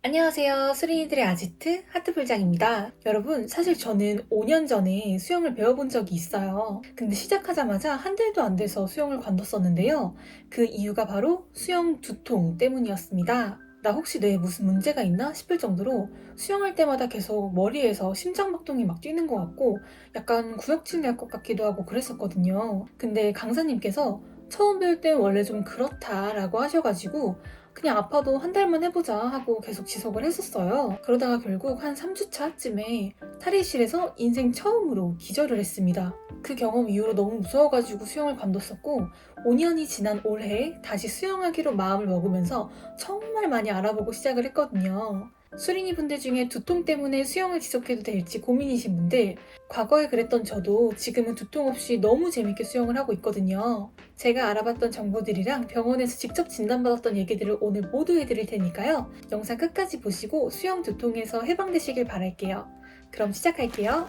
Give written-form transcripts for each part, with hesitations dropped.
안녕하세요. 수린이들의 아지트 하트풀장입니다. 여러분, 사실 저는 5년 전에 수영을 배워본 적이 있어요. 근데 시작하자마자 한 달도 안 돼서 수영을 관뒀었는데요. 그 이유가 바로 수영 두통 때문이었습니다. 나 혹시 뇌에 무슨 문제가 있나 싶을 정도로 수영할 때마다 계속 머리에서 심장박동이 막 뛰는 것 같고 약간 구역질 날 것 같기도 하고 그랬었거든요. 근데 강사님께서 처음 배울 땐 원래 좀 그렇다라고 하셔가지고 그냥 아파도 한 달만 해보자 하고 계속 지속을 했었어요. 그러다가 결국 한 3주 차쯤에 탈의실에서 인생 처음으로 기절을 했습니다. 그 경험 이후로 너무 무서워가지고 수영을 관뒀었고 5년이 지난 올해 다시 수영하기로 마음을 먹으면서 정말 많이 알아보고 시작을 했거든요. 수린이 분들 중에 두통 때문에 수영을 지속해도 될지 고민이신 분들, 과거에 그랬던 저도 지금은 두통 없이 너무 재밌게 수영을 하고 있거든요. 제가 알아봤던 정보들이랑 병원에서 직접 진단받았던 얘기들을 오늘 모두 해드릴 테니까요. 영상 끝까지 보시고 수영 두통에서 해방되시길 바랄게요. 그럼 시작할게요.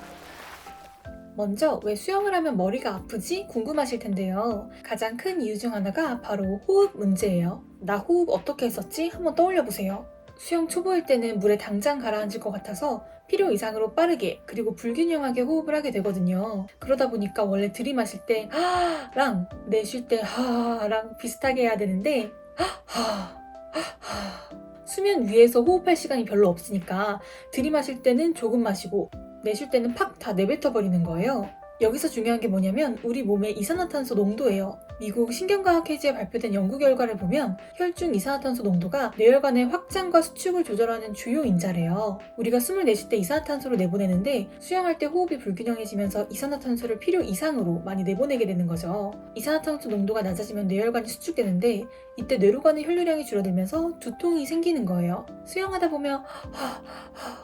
먼저 왜 수영을 하면 머리가 아프지 궁금하실 텐데요. 가장 큰 이유 중 하나가 바로 호흡 문제예요. 나 호흡 어떻게 했었지? 한번 떠올려 보세요. 수영 초보일 때는 물에 당장 가라앉을 것 같아서 필요 이상으로 빠르게 그리고 불균형하게 호흡을 하게 되거든요. 그러다 보니까 원래 들이마실 때 하랑 내쉴 때 하랑 비슷하게 해야 되는데 하 수면 위에서 호흡할 시간이 별로 없으니까 들이마실 때는 조금 마시고 내쉴 때는 팍 다 내뱉어 버리는 거예요. 여기서 중요한 게 뭐냐면 우리 몸의 이산화탄소 농도예요. 미국 신경과학회지에 발표된 연구 결과를 보면 혈중 이산화탄소 농도가 뇌혈관의 확장과 수축을 조절하는 주요 인자래요. 우리가 숨을 내쉴 때 이산화탄소를 내보내는데 수영할 때 호흡이 불균형해지면서 이산화탄소를 필요 이상으로 많이 내보내게 되는 거죠. 이산화탄소 농도가 낮아지면 뇌혈관이 수축되는데 이때 뇌로 가는 혈류량이 줄어들면서 두통이 생기는 거예요. 수영하다 보면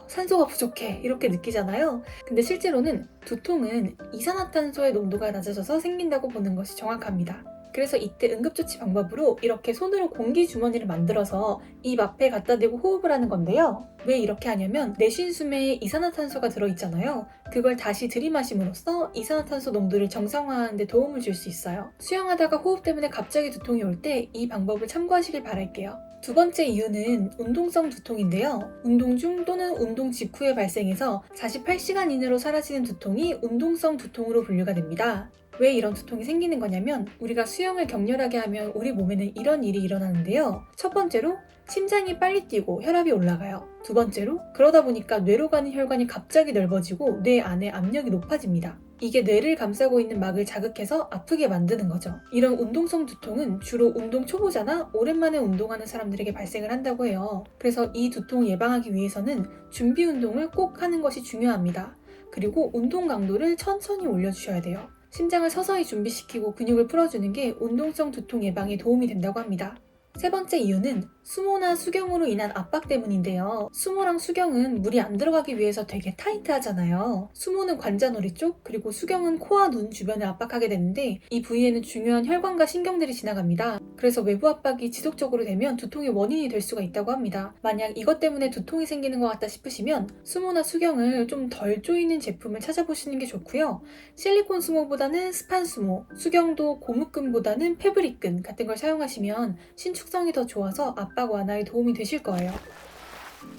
산소가 부족해 이렇게 느끼잖아요. 근데 실제로는 두통은 이산화탄소의 농도가 낮아져서 생긴다고 보는 것이 정확합니다. 그래서 이때 응급조치 방법으로 이렇게 손으로 공기 주머니를 만들어서 입 앞에 갖다 대고 호흡을 하는 건데요. 왜 이렇게 하냐면 내쉰 숨에 이산화탄소가 들어있잖아요. 그걸 다시 들이마심으로써 이산화탄소 농도를 정상화하는 데 도움을 줄 수 있어요. 수영하다가 호흡 때문에 갑자기 두통이 올 때 이 방법을 참고하시길 바랄게요. 두 번째 이유는 운동성 두통인데요. 운동 중 또는 운동 직후에 발생해서 48시간 이내로 사라지는 두통이 운동성 두통으로 분류가 됩니다. 왜 이런 두통이 생기는 거냐면 우리가 수영을 격렬하게 하면 우리 몸에는 이런 일이 일어나는데요. 첫 번째로 심장이 빨리 뛰고 혈압이 올라가요. 두 번째로 그러다 보니까 뇌로 가는 혈관이 갑자기 넓어지고 뇌 안에 압력이 높아집니다. 이게 뇌를 감싸고 있는 막을 자극해서 아프게 만드는 거죠. 이런 운동성 두통은 주로 운동 초보자나 오랜만에 운동하는 사람들에게 발생을 한다고 해요. 그래서 이 두통을 예방하기 위해서는 준비 운동을 꼭 하는 것이 중요합니다. 그리고 운동 강도를 천천히 올려주셔야 돼요. 심장을 서서히 준비시키고 근육을 풀어주는 게 운동성 두통 예방에 도움이 된다고 합니다. 세 번째 이유는 수모나 수경으로 인한 압박 때문인데요. 수모랑 수경은 물이 안 들어가기 위해서 되게 타이트하잖아요. 수모는 관자놀이 쪽, 그리고 수경은 코와 눈 주변을 압박하게 되는데 이 부위에는 중요한 혈관과 신경들이 지나갑니다. 그래서 외부 압박이 지속적으로 되면 두통의 원인이 될 수가 있다고 합니다. 만약 이것 때문에 두통이 생기는 것 같다 싶으시면 수모나 수경을 좀 덜 조이는 제품을 찾아보시는 게 좋고요. 실리콘 수모보다는 스판 수모, 수경도 고무끈보다는 패브릭끈 같은 걸 사용하시면 신축성이 더 좋아서 압박 완화에 도움이 되실 거예요.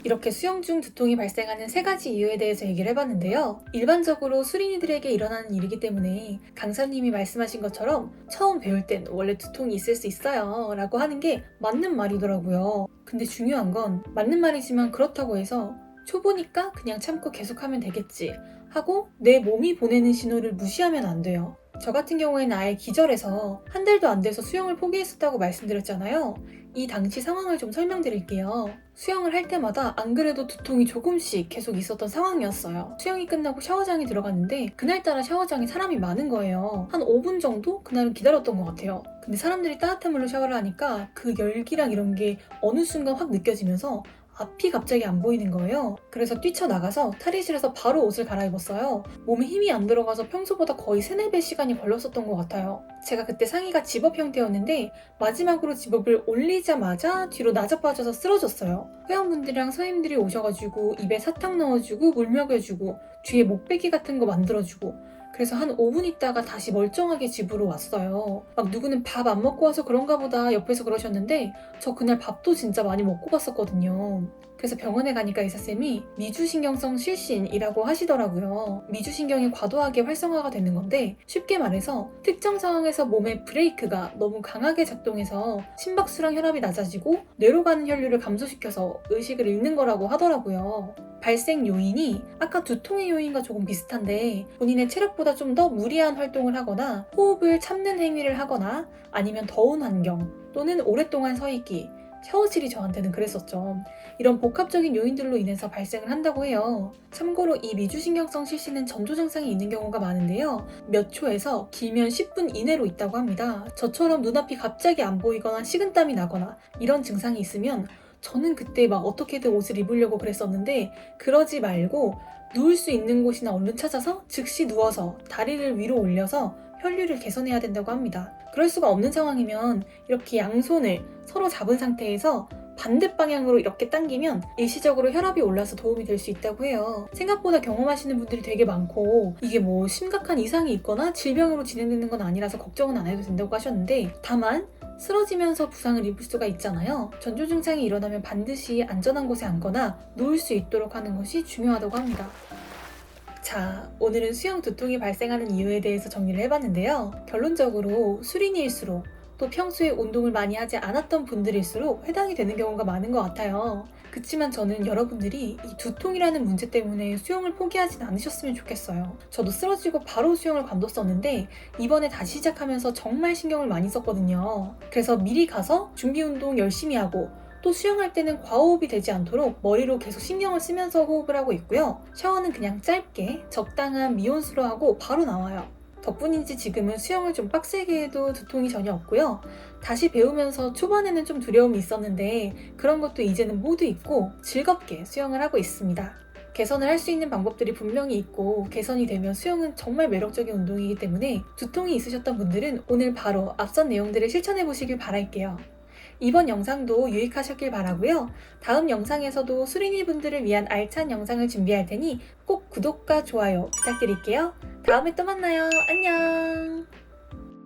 이렇게 수영 중 두통이 발생하는 세 가지 이유에 대해서 얘기를 해봤는데요. 일반적으로 수린이들에게 일어나는 일이기 때문에 강사님이 말씀하신 것처럼 처음 배울 땐 원래 두통이 있을 수 있어요 라고 하는 게 맞는 말이더라고요. 근데 중요한 건 맞는 말이지만 그렇다고 해서 초보니까 그냥 참고 계속하면 되겠지 하고 내 몸이 보내는 신호를 무시하면 안 돼요. 저 같은 경우에는 아예 기절해서 한 달도 안 돼서 수영을 포기했었다고 말씀드렸잖아요. 이 당시 상황을 좀 설명드릴게요. 수영을 할 때마다 안 그래도 두통이 조금씩 계속 있었던 상황이었어요. 수영이 끝나고 샤워장에 들어갔는데 그날따라 샤워장에 사람이 많은 거예요. 한 5분 정도 그날은 기다렸던 것 같아요. 근데 사람들이 따뜻한 물로 샤워를 하니까 그 열기랑 이런 게 어느 순간 확 느껴지면서 앞이 갑자기 안 보이는 거예요. 그래서 뛰쳐나가서 탈의실에서 바로 옷을 갈아입었어요. 몸에 힘이 안 들어가서 평소보다 거의 3-4배 시간이 걸렸었던 것 같아요. 제가 그때 상의가 집업 형태였는데 마지막으로 집업을 올리자마자 뒤로 나자빠져서 쓰러졌어요. 회원분들이랑 선생님들이 오셔가지고 입에 사탕 넣어주고 물 먹여주고 뒤에 목베개 같은 거 만들어주고 그래서 한 5분 있다가 다시 멀쩡하게 집으로 왔어요. 막 누구는 밥 안 먹고 와서 그런가 보다 옆에서 그러셨는데 저 그날 밥도 진짜 많이 먹고 갔었거든요. 그래서 병원에 가니까 의사쌤이 미주신경성 실신이라고 하시더라고요. 미주신경이 과도하게 활성화가 되는 건데 쉽게 말해서 특정 상황에서 몸의 브레이크가 너무 강하게 작동해서 심박수랑 혈압이 낮아지고 뇌로 가는 혈류를 감소시켜서 의식을 잃는 거라고 하더라고요. 발생 요인이 아까 두통의 요인과 조금 비슷한데 본인의 체력보다 좀 더 무리한 활동을 하거나 호흡을 참는 행위를 하거나 아니면 더운 환경 또는 오랫동안 서 있기, 샤워실이 저한테는 그랬었죠. 이런 복합적인 요인들로 인해서 발생을 한다고 해요. 참고로 이 미주신경성 실신은 전조 증상이 있는 경우가 많은데요. 몇 초에서 길면 10분 이내로 있다고 합니다. 저처럼 눈앞이 갑자기 안 보이거나 식은땀이 나거나 이런 증상이 있으면 저는 그때 막 어떻게든 옷을 입으려고 그랬었는데 그러지 말고 누울 수 있는 곳이나 얼른 찾아서 즉시 누워서 다리를 위로 올려서 혈류를 개선해야 된다고 합니다. 그럴 수가 없는 상황이면 이렇게 양손을 서로 잡은 상태에서 반대 방향으로 이렇게 당기면 일시적으로 혈압이 올라서 도움이 될 수 있다고 해요. 생각보다 경험하시는 분들이 되게 많고 이게 뭐 심각한 이상이 있거나 질병으로 진행되는 건 아니라서 걱정은 안 해도 된다고 하셨는데 다만 쓰러지면서 부상을 입을 수가 있잖아요. 전조 증상이 일어나면 반드시 안전한 곳에 앉거나 누울 수 있도록 하는 것이 중요하다고 합니다. 자, 오늘은 수영 두통이 발생하는 이유에 대해서 정리를 해봤는데요. 결론적으로 수린이일수록 또 평소에 운동을 많이 하지 않았던 분들일수록 해당이 되는 경우가 많은 것 같아요. 그치만 저는 여러분들이 이 두통이라는 문제 때문에 수영을 포기하진 않으셨으면 좋겠어요. 저도 쓰러지고 바로 수영을 관뒀었는데 이번에 다시 시작하면서 정말 신경을 많이 썼거든요. 그래서 미리 가서 준비 운동 열심히 하고 또 수영할 때는 과호흡이 되지 않도록 머리로 계속 신경을 쓰면서 호흡을 하고 있고요. 샤워는 그냥 짧게 적당한 미온수로 하고 바로 나와요. 덕분인지 지금은 수영을 좀 빡세게 해도 두통이 전혀 없고요. 다시 배우면서 초반에는 좀 두려움이 있었는데 그런 것도 이제는 모두 잊고 즐겁게 수영을 하고 있습니다. 개선을 할 수 있는 방법들이 분명히 있고 개선이 되면 수영은 정말 매력적인 운동이기 때문에 두통이 있으셨던 분들은 오늘 바로 앞선 내용들을 실천해 보시길 바랄게요. 이번 영상도 유익하셨길 바라고요. 다음 영상에서도 수린이 분들을 위한 알찬 영상을 준비할 테니 꼭 구독과 좋아요 부탁드릴게요. 다음에 또 만나요. 안녕.